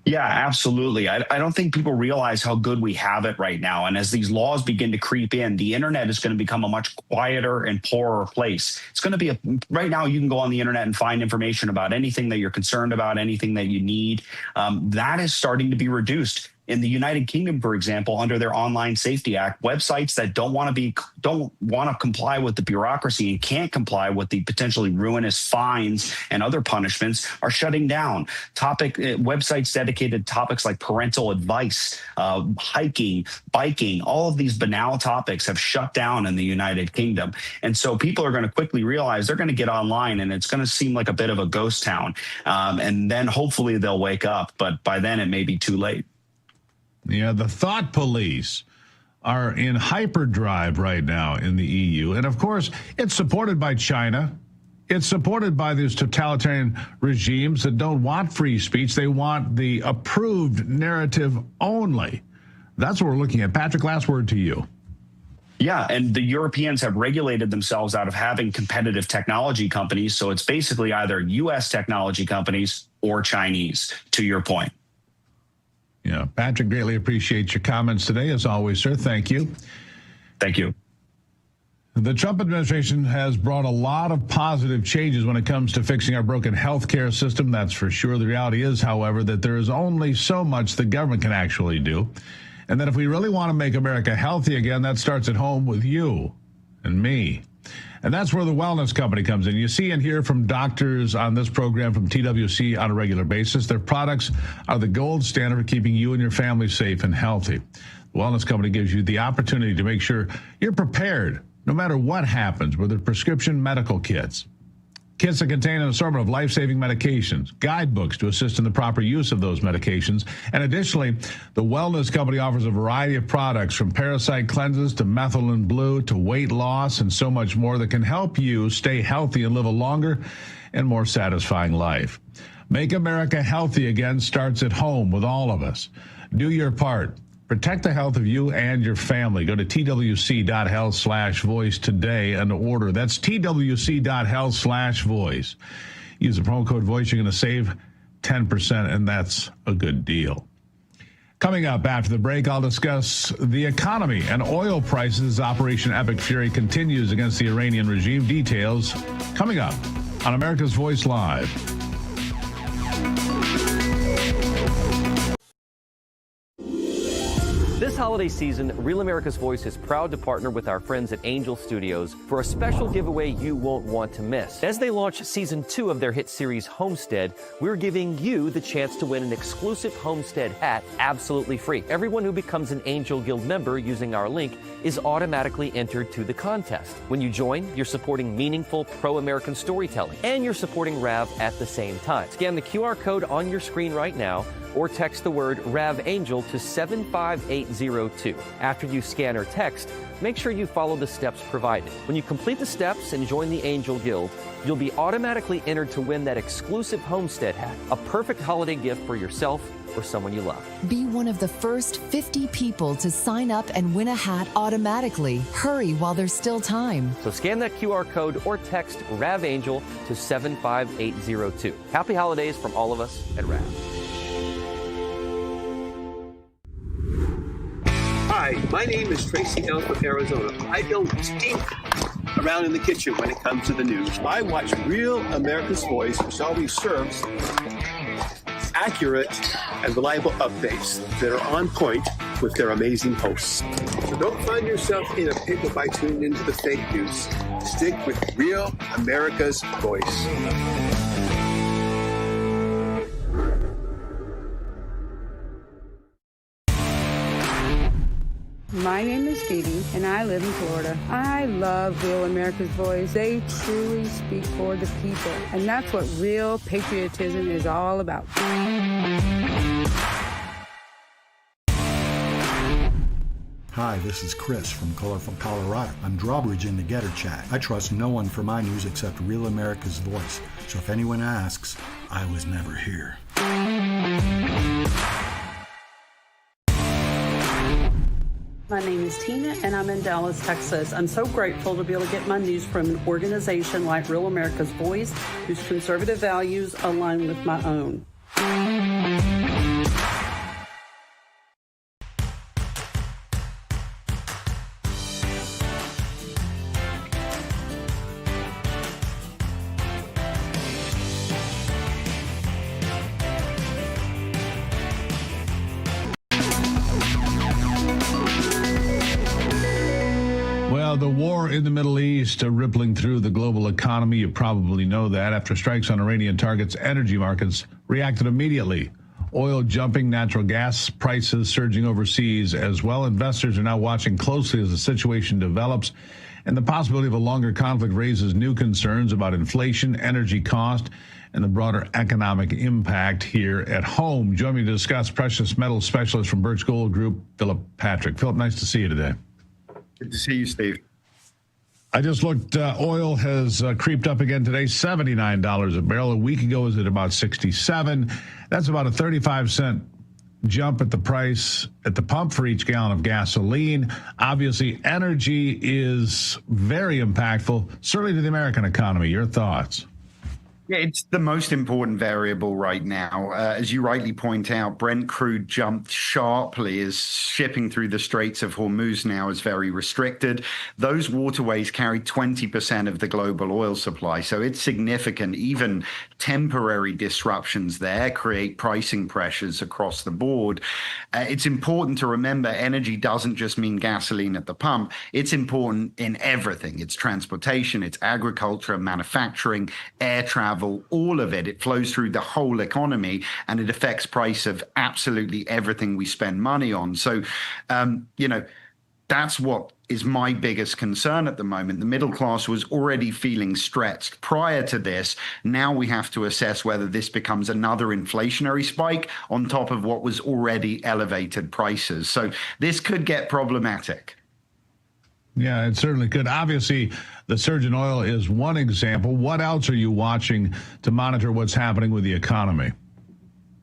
Yeah, absolutely. I don't think people realize how good we have it right now. And as these laws begin to creep in, the internet is going to become a much quieter and poorer place. It's going to be right now, you can go on the internet and find information about anything that you're concerned about, anything that you need. That is starting to be reduced. In the United Kingdom, for example, under their Online Safety Act, websites that don't want to comply with the bureaucracy and can't comply with the potentially ruinous fines and other punishments are shutting down. Websites dedicated to topics like parental advice, hiking, biking, all of these banal topics have shut down in the United Kingdom. And so people are going to quickly realize they're going to get online and it's going to seem like a bit of a ghost town. And then hopefully they'll wake up. But by then it may be too late. Yeah, the thought police are in hyperdrive right now in the EU. And of course, it's supported by China. It's supported by these totalitarian regimes that don't want free speech. They want the approved narrative only. That's what we're looking at. Patrick, last word to you. Yeah, and the Europeans have regulated themselves out of having competitive technology companies. So it's basically either U.S. technology companies or Chinese, to your point. Yeah, Patrick, greatly appreciate your comments today. As always, sir, thank you. Thank you. The Trump administration has brought a lot of positive changes when it comes to fixing our broken healthcare system. That's for sure. The reality is, however, that there is only so much the government can actually do. And that if we really want to make America healthy again, that starts at home with you and me. And that's where the Wellness Company comes in. You see and hear from doctors on this program from TWC on a regular basis. Their products are the gold standard for keeping you and your family safe and healthy. The Wellness Company gives you the opportunity to make sure you're prepared no matter what happens with their prescription medical kits. Kits that contain an assortment of life-saving medications, guidebooks to assist in the proper use of those medications. And additionally, the Wellness Company offers a variety of products from parasite cleanses to methylene blue to weight loss and so much more that can help you stay healthy and live a longer and more satisfying life. Make America healthy again starts at home with all of us. Do your part. Protect the health of you and your family. Go to twc.health/voice today and order. That's twc.health/voice. Use the promo code VOICE. You're going to save 10%, and that's a good deal. Coming up after the break, I'll discuss the economy and oil prices. Operation Epic Fury continues against the Iranian regime. Details coming up on America's Voice Live. This holiday season, Real America's Voice is proud to partner with our friends at Angel Studios for a special giveaway you won't want to miss. As they launch season 2 of their hit series Homestead, we're giving you the chance to win an exclusive Homestead hat absolutely free. Everyone who becomes an Angel Guild member using our link is automatically entered to the contest. When you join, you're supporting meaningful pro-American storytelling, and you're supporting RAV at the same time. Scan the QR code on your screen right now, or text the word RAVAngel to 75802. After you scan or text, make sure you follow the steps provided. When you complete the steps and join the Angel Guild, you'll be automatically entered to win that exclusive Homestead hat, a perfect holiday gift for yourself or someone you love. Be one of the first 50 people to sign up and win a hat automatically. Hurry while there's still time. So scan that QR code or text RAVAngel to 75802. Happy holidays from all of us at RAV. Hi, my name is Tracy L. from Arizona. I don't stink around in the kitchen when it comes to the news. I watch Real America's Voice, which always serves accurate and reliable updates that are on point with their amazing hosts. So don't find yourself in a pickle by tuning into the fake news. Stick with Real America's Voice. My name is Phoebe, and I live in Florida. I love Real America's Voice. They truly speak for the people, and that's what real patriotism is all about. Hi, this is Chris from Colorful Colorado. I'm drawbridge in the Getter Chat. I trust no one for my news except Real America's Voice. So if anyone asks, I was never here. My name is Tina, and I'm in Dallas, Texas. I'm so grateful to be able to get my news from an organization like Real America's Voice, whose conservative values align with my own. The war in the Middle East rippling through the global economy. You probably know that. After strikes on Iranian targets, energy markets reacted immediately. Oil jumping, natural gas prices surging overseas as well. Investors are now watching closely as the situation develops, and the possibility of a longer conflict raises new concerns about inflation, energy cost, and the broader economic impact here at home. Join me to discuss precious metals specialist from Birch Gold Group, Philip Patrick. Philip, nice to see you today. Good to see you, Steve. I just looked, oil has creeped up again today, $79 a barrel. A week ago, it was at about 67. That's about a 35-cent jump at the price at the pump for each gallon of gasoline. Obviously, energy is very impactful, certainly to the American economy. Your thoughts? Yeah, it's the most important variable right now. As you rightly point out, Brent crude jumped sharply as shipping through the Straits of Hormuz now is very restricted. Those waterways carry 20% of the global oil supply, so it's significant. Even temporary disruptions there create pricing pressures across the board. It's important to remember energy doesn't just mean gasoline at the pump. It's important in everything. It's transportation, it's agriculture, manufacturing, air travel, all of it. It flows through the whole economy, and it affects price of absolutely everything we spend money on. So, that's what is my biggest concern at the moment. The middle class was already feeling stretched prior to this. Now we have to assess whether this becomes another inflationary spike on top of what was already elevated prices. So this could get problematic. Yeah, it certainly could. Obviously, the surge in oil is one example. What else are you watching to monitor what's happening with the economy?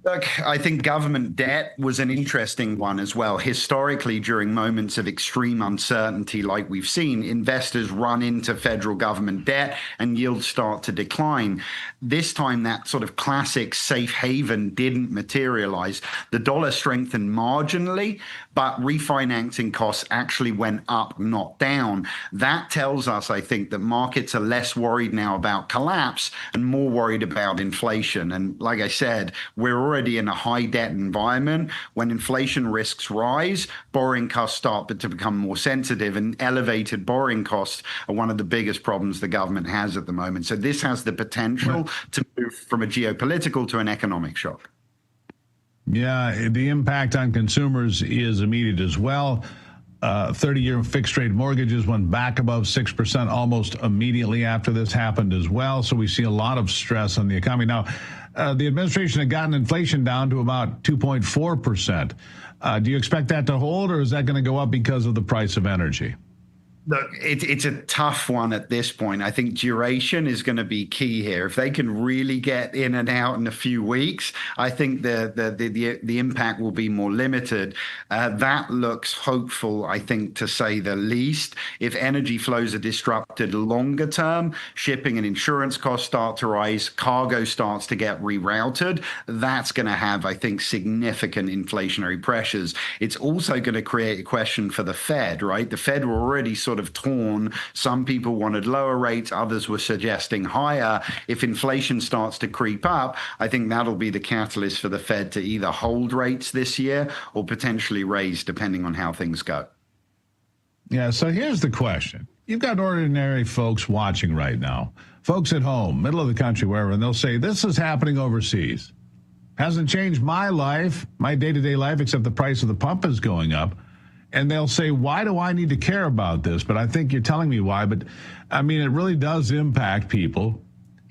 Look, I think government debt was an interesting one as well. Historically, during moments of extreme uncertainty like we've seen, investors run into federal government debt and yields start to decline. This time, that sort of classic safe haven didn't materialize. The dollar strengthened marginally, but refinancing costs actually went up, not down. That tells us, I think, that markets are less worried now about collapse and more worried about inflation. And like I said, we're already in a high debt environment. When inflation risks rise, borrowing costs start to become more sensitive, and elevated borrowing costs are one of the biggest problems the government has at the moment. So this has the potential to move from a geopolitical to an economic shock. Yeah, the impact on consumers is immediate as well. 30-year fixed-rate mortgages went back above 6% almost immediately after this happened as well. So we see a lot of stress on the economy. Now, the administration had gotten inflation down to about 2.4%. Do you expect that to hold, or is that going to go up because of the price of energy? Look, it's a tough one at this point. I think duration is going to be key here. If they can really get in and out in a few weeks, I think the impact will be more limited. That looks hopeful, I think, to say the least. If energy flows are disrupted longer term, shipping and insurance costs start to rise, cargo starts to get rerouted, that's going to have, I think, significant inflationary pressures. It's also going to create a question for the Fed, right? The Fed were already sort of torn. Some people wanted lower rates, others were suggesting higher. If inflation starts to creep up, I think that'll be the catalyst for the Fed to either hold rates this year or potentially raise, depending on how things go. Yeah, so here's the question. You've got ordinary folks watching right now, folks at home, middle of the country, wherever, and they'll say, this is happening overseas. Hasn't changed my life, my day-to-day life, except the price of the pump is going up. And they'll say, why do I need to care about this? But I think you're telling me why. But, I mean, it really does impact people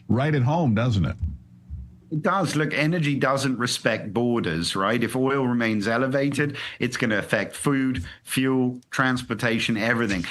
right at home, doesn't it? It does. Look, energy doesn't respect borders, right? If oil remains elevated, it's going to affect food, fuel, transportation, everything.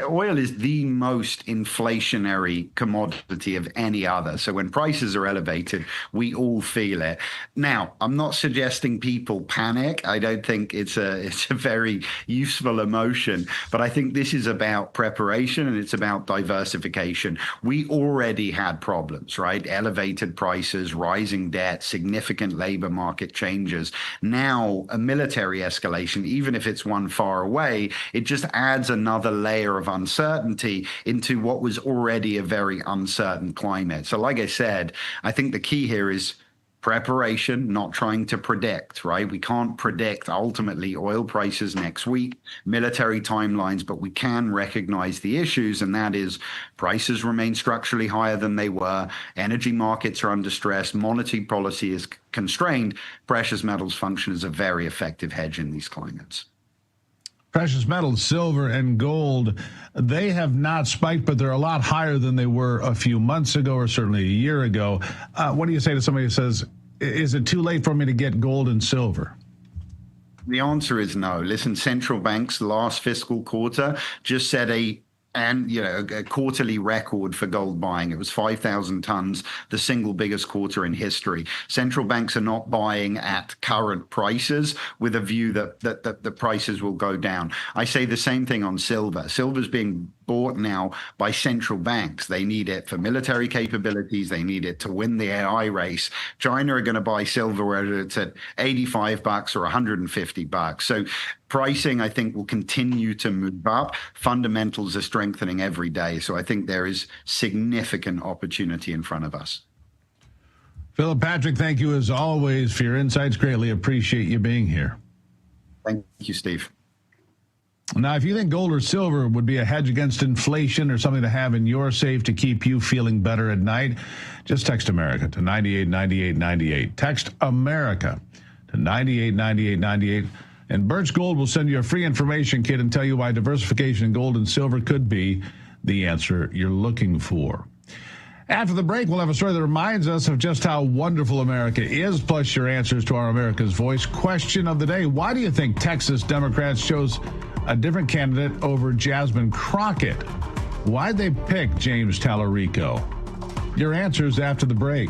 Oil is the most inflationary commodity of any other. So when prices are elevated, we all feel it. Now, I'm not suggesting people panic. I don't think it's a very useful emotion, but I think this is about preparation and it's about diversification. We already had problems, right? Elevated prices, rising debt, significant labor market changes. Now, a military escalation, even if it's one far away, it just adds another layer of uncertainty into what was already a very uncertain climate. So like I said, I think the key here is preparation, not trying to predict, right? We can't predict ultimately oil prices next week, military timelines, but we can recognize the issues, and that is prices remain structurally higher than they were, energy markets are under stress, monetary policy is constrained. Precious metals function as a very effective hedge in these climates. Precious metals, silver and gold, they have not spiked, but they're a lot higher than they were a few months ago or certainly a year ago. What do you say to somebody who says, is it too late for me to get gold and silver? The answer is no. Listen, central banks last fiscal quarter just set a quarterly record for gold buying. It was 5,000 tons, the single biggest quarter in history. Central banks are not buying at current prices with a view that the prices will go down. I say the same thing on silver. Silver's being bought now by central banks. They need it for military capabilities. They need it to win the AI race. China are going to buy silver whether it's at $85 or $150. So pricing, I think, will continue to move up. Fundamentals are strengthening every day. So I think there is significant opportunity in front of us. Philip Patrick, thank you as always for your insights. Greatly appreciate you being here. Thank you, Steve. Now, if you think gold or silver would be a hedge against inflation or something to have in your safe to keep you feeling better at night, just text America to 989898. Text America to 989898. And Birch Gold will send you a free information kit and tell you why diversification in gold and silver could be the answer you're looking for. After the break, we'll have a story that reminds us of just how wonderful America is, plus your answers to our America's Voice question of the day. Why do you think Texas Democrats chose a different candidate over Jasmine Crockett? Why'd they pick James Tallarico? Your answers after the break.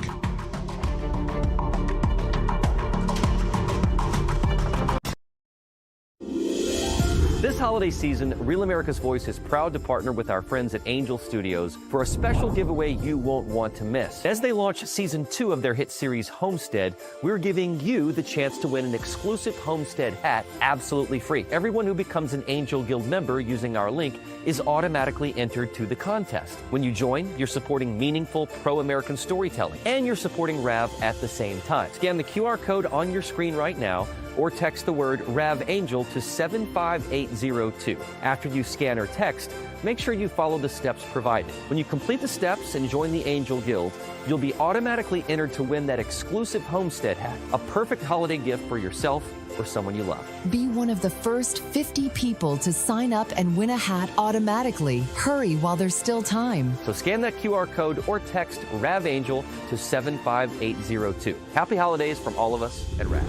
This holiday season, Real America's Voice is proud to partner with our friends at Angel Studios for a special giveaway you won't want to miss. As they launch season 2 of their hit series Homestead, we're giving you the chance to win an exclusive Homestead hat absolutely free. Everyone who becomes an Angel Guild member using our link is automatically entered to the contest. When you join, you're supporting meaningful pro-American storytelling, and you're supporting RAV at the same time. Scan the QR code on your screen right now, or text the word RAVAngel to 75802. After you scan or text, make sure you follow the steps provided. When you complete the steps and join the Angel Guild, you'll be automatically entered to win that exclusive Homestead hat, a perfect holiday gift for yourself or someone you love. Be one of the first 50 people to sign up and win a hat automatically. Hurry while there's still time. So scan that QR code or text RAVAngel to 75802. Happy holidays from all of us at RAV.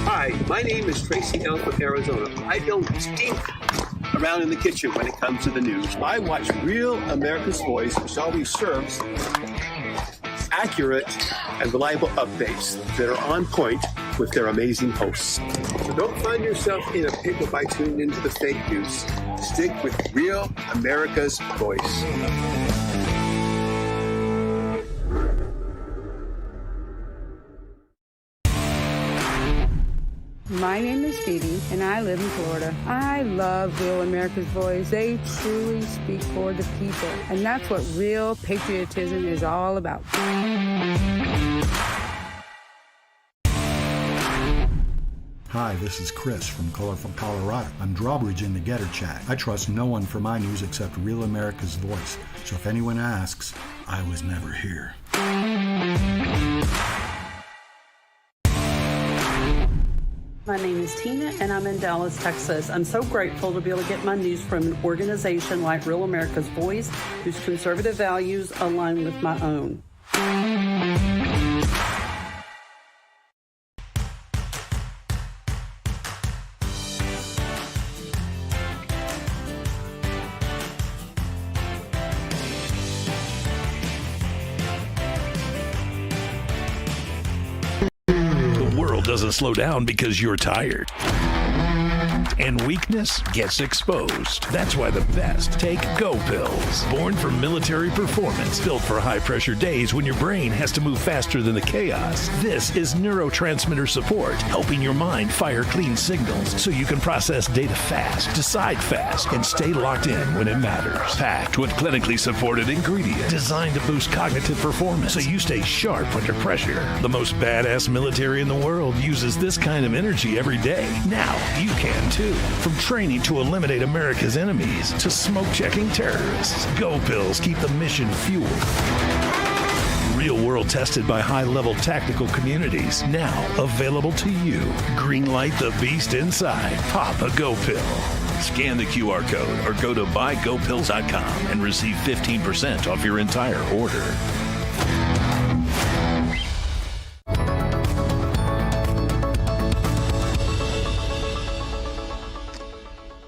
Hi, my name is Tracy L. from Arizona. I don't stink around in the kitchen when it comes to the news. I watch Real America's Voice, which always serves accurate and reliable updates that are on point with their amazing hosts. So don't find yourself in a pickle by tuning into the fake news. Stick with Real America's Voice. My name is Phoebe, and I live in Florida. I love Real America's Voice. They truly speak for the people, and that's what real patriotism is all about. Hi, this is Chris from Colorado. I'm drawbridge in the Getter chat. I trust no one for my news except Real America's Voice. So if anyone asks, I was never here. My name is Tina, and I'm in Dallas, Texas. I'm so grateful to be able to get my news from an organization like Real America's Voice, whose conservative values align with my own. Doesn't slow down because you're tired. And weakness gets exposed. That's why the best take Go Pills. Born for military performance, built for high-pressure days when your brain has to move faster than the chaos. This is neurotransmitter support, helping your mind fire clean signals so you can process data fast, decide fast, and stay locked in when it matters. Packed with clinically supported ingredients designed to boost cognitive performance so you stay sharp under pressure. The most badass military in the world uses this kind of energy every day. Now you can too. From training to eliminate America's enemies to smoke-checking terrorists, Go Pills keep the mission fueled. Real world tested by high-level tactical communities. Now available to you. Greenlight the beast inside. Pop a Go Pill. Scan the QR code or go to buygopills.com and receive 15% off your entire order.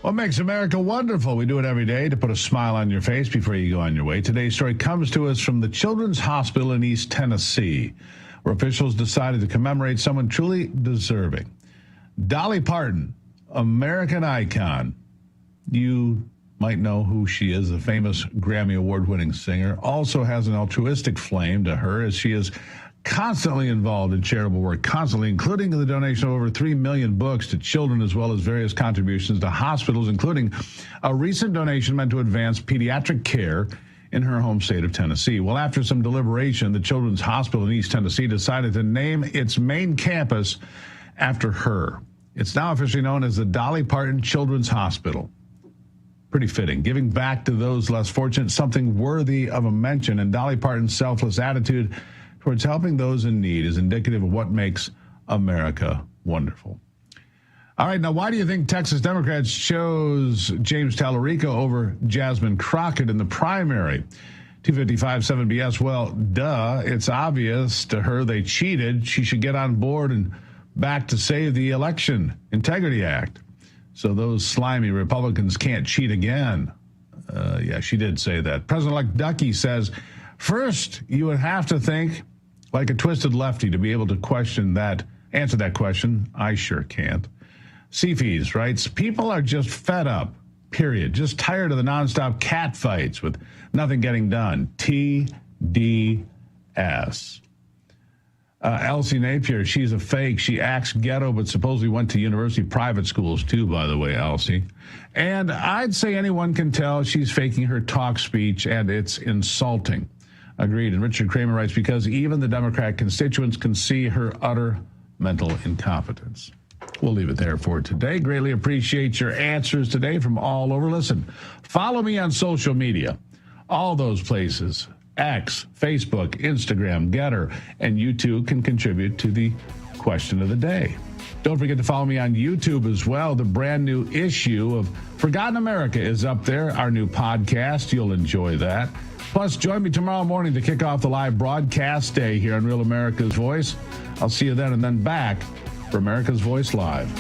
What makes America wonderful? We do it every day to put a smile on your face before you go on your way. Today's story comes to us from the Children's Hospital in East Tennessee, where officials decided to commemorate someone truly deserving. Dolly Parton, American icon. You might know who she is, a famous Grammy Award-winning singer. Also has an altruistic flame to her as she is constantly involved in charitable work, constantly, including the donation of over 3 million books to children, as well as various contributions to hospitals, including a recent donation meant to advance pediatric care in her home state of Tennessee. Well, after some deliberation, the Children's Hospital in East Tennessee decided to name its main campus after her. It's now officially known as the Dolly Parton Children's Hospital. Pretty fitting. Giving back to those less fortunate, something worthy of a mention, and Dolly Parton's selfless attitude towards helping those in need is indicative of what makes America wonderful. All right, now why do you think Texas Democrats chose James Tallarico over Jasmine Crockett in the primary? 255-7BS, well, duh, it's obvious to her they cheated. She should get on board and back to save the Election Integrity Act so those slimy Republicans can't cheat again. Yeah, she did say that. President-elect Ducky says, first, you would have to think like a twisted lefty to be able to answer that question. I sure can't. CFES writes, people are just fed up, period. Just tired of the nonstop cat fights with nothing getting done. TDS. Elsie Napier, she's a fake. She acts ghetto, but supposedly went to university private schools too, by the way, Elsie. And I'd say anyone can tell she's faking her talk speech, and it's insulting. Agreed. And Richard Kramer writes, because even the Democrat constituents can see her utter mental incompetence. We'll leave it there for today. Greatly appreciate your answers today from all over. Listen, follow me on social media. All those places, X, Facebook, Instagram, Getter, and you too can contribute to the question of the day. Don't forget to follow me on YouTube as well. The brand new issue of Forgotten America is up there, our new podcast. You'll enjoy that. Plus, join me tomorrow morning to kick off the live broadcast day here on Real America's Voice. I'll see you then and then back for America's Voice Live.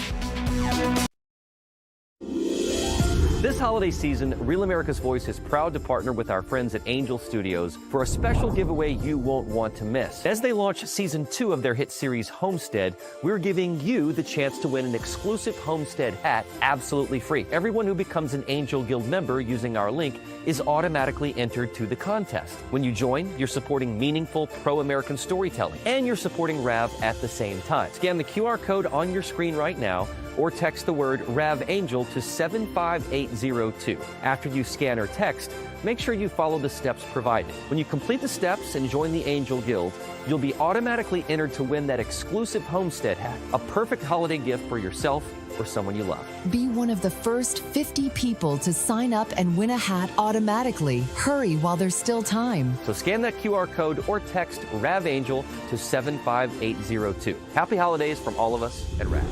This holiday season, Real America's Voice is proud to partner with our friends at Angel Studios for a special giveaway you won't want to miss. As they launch season 2 of their hit series Homestead, we're giving you the chance to win an exclusive Homestead hat absolutely free. Everyone who becomes an Angel Guild member using our link is automatically entered to the contest. When you join, you're supporting meaningful pro-American storytelling, and you're supporting RAV at the same time. Scan the QR code on your screen right now, or text the word RAVAngel to 75802. After you scan or text, make sure you follow the steps provided. When you complete the steps and join the Angel Guild, you'll be automatically entered to win that exclusive Homestead hat, a perfect holiday gift for yourself or someone you love. Be one of the first 50 people to sign up and win a hat automatically. Hurry while there's still time. So scan that QR code or text RAVAngel to 75802. Happy holidays from all of us at RAV.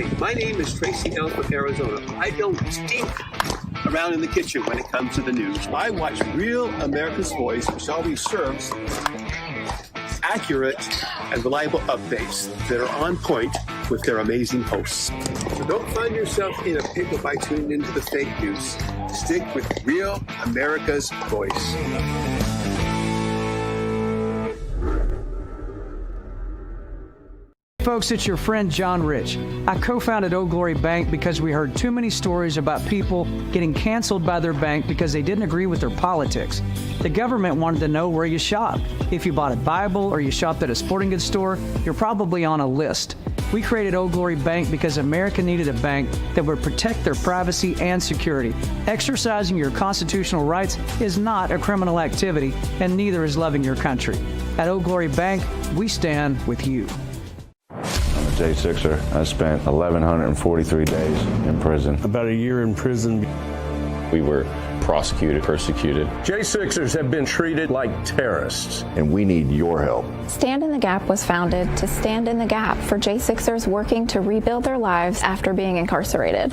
Hi, my name is Tracy L. from Arizona. I don't stink around in the kitchen when it comes to the news. I watch Real America's Voice, which always serves accurate and reliable updates that are on point with their amazing hosts. So don't find yourself in a pickle by tuning into the fake news. Stick with Real America's Voice. Folks, it's your friend John Rich. I co-founded Old Glory Bank because we heard too many stories about people getting canceled by their bank because they didn't agree with their politics. The government wanted to know where you shopped. If you bought a Bible or you shopped at a sporting goods store, you're probably on a list. We created Old Glory Bank because America needed a bank that would protect their privacy and security. Exercising your constitutional rights is not a criminal activity, and neither is loving your country. At Old Glory Bank, we stand with you. I'm a J6er. I spent 1,143 days in prison. About a year in prison. We were prosecuted, persecuted. J6ers have been treated like terrorists. And we need your help. Stand in the Gap was founded to stand in the gap for J6ers working to rebuild their lives after being incarcerated.